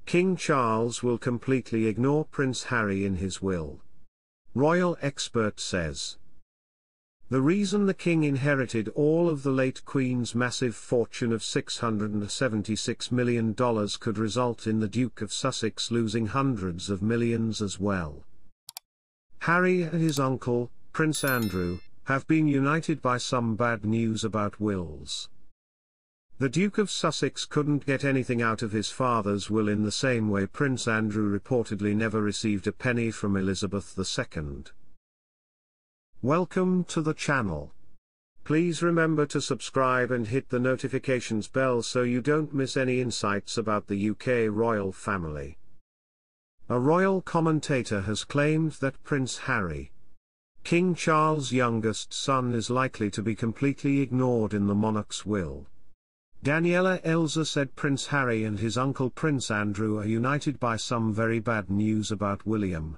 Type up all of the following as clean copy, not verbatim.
King Charles will completely ignore Prince Harry in his will. Royal expert says. The reason the king inherited all of the late Queen's massive fortune of $676 million could result in the Duke of Sussex losing hundreds of millions as well. Harry and his uncle, Prince Andrew, have been united by some bad news about wills. The Duke of Sussex couldn't get anything out of his father's will in the same way Prince Andrew reportedly never received a penny from Elizabeth II. Welcome to the channel. Please remember to subscribe and hit the notifications bell so you don't miss any insights about the UK royal family. A royal commentator has claimed that Prince Harry, King Charles' youngest son, is likely to be completely ignored in the monarch's will. Daniela Elza said Prince Harry and his uncle Prince Andrew are united by some very bad news about William.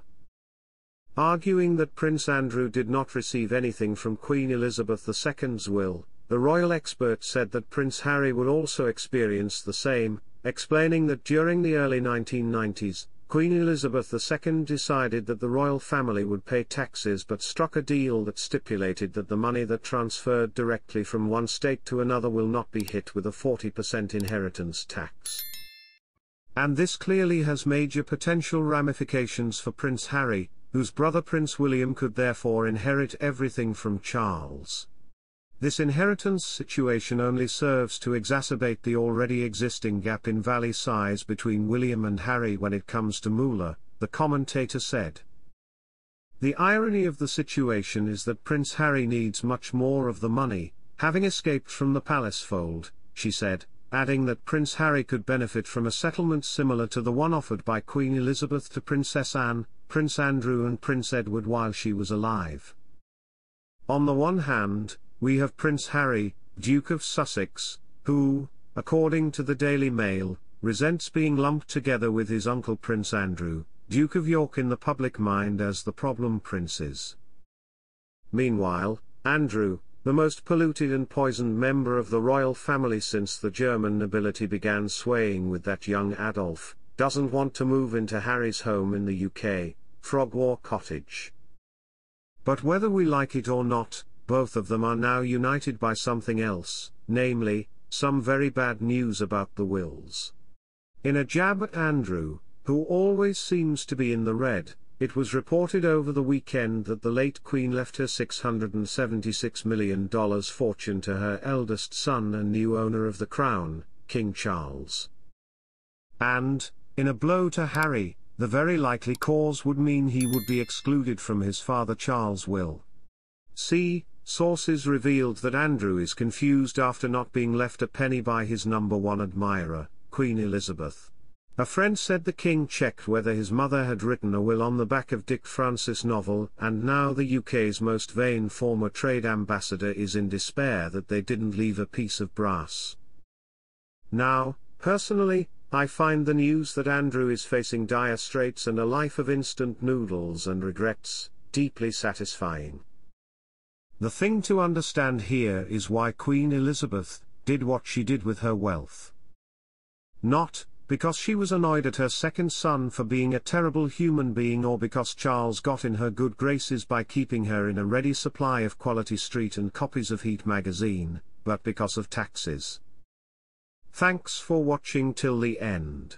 Arguing that Prince Andrew did not receive anything from Queen Elizabeth II's will, the royal expert said that Prince Harry would also experience the same, explaining that during the early 1990s, Queen Elizabeth II decided that the royal family would pay taxes but struck a deal that stipulated that the money that transferred directly from one state to another will not be hit with a 40% inheritance tax. And this clearly has major potential ramifications for Prince Harry, whose brother Prince William could therefore inherit everything from Charles. This inheritance situation only serves to exacerbate the already existing gap in valley size between William and Harry when it comes to moolah, the commentator said. The irony of the situation is that Prince Harry needs much more of the money, having escaped from the palace fold, she said, adding that Prince Harry could benefit from a settlement similar to the one offered by Queen Elizabeth to Princess Anne, Prince Andrew and Prince Edward while she was alive. On the one hand, we have Prince Harry, Duke of Sussex, who, according to the Daily Mail, resents being lumped together with his uncle Prince Andrew, Duke of York, in the public mind as the problem princes. Meanwhile, Andrew, the most polluted and poisoned member of the royal family since the German nobility began swaying with that young Adolf, doesn't want to move into Harry's home in the UK, Frogmore Cottage. But whether we like it or not, both of them are now united by something else, namely, some very bad news about the wills. In a jab at Andrew, who always seems to be in the red, it was reported over the weekend that the late Queen left her $676 million fortune to her eldest son and new owner of the crown, King Charles. And, in a blow to Harry, the very likely cause would mean he would be excluded from his father Charles' will. See, sources revealed that Andrew is confused after not being left a penny by his number one admirer, Queen Elizabeth. A friend said the king checked whether his mother had written a will on the back of Dick Francis novel, and now the UK's most vain former trade ambassador is in despair that they didn't leave a piece of brass. Now, personally, I find the news that Andrew is facing dire straits and a life of instant noodles and regrets deeply satisfying. The thing to understand here is why Queen Elizabeth did what she did with her wealth. Not because she was annoyed at her second son for being a terrible human being, or because Charles got in her good graces by keeping her in a ready supply of Quality Street and copies of Heat magazine, but because of taxes. Thanks for watching till the end.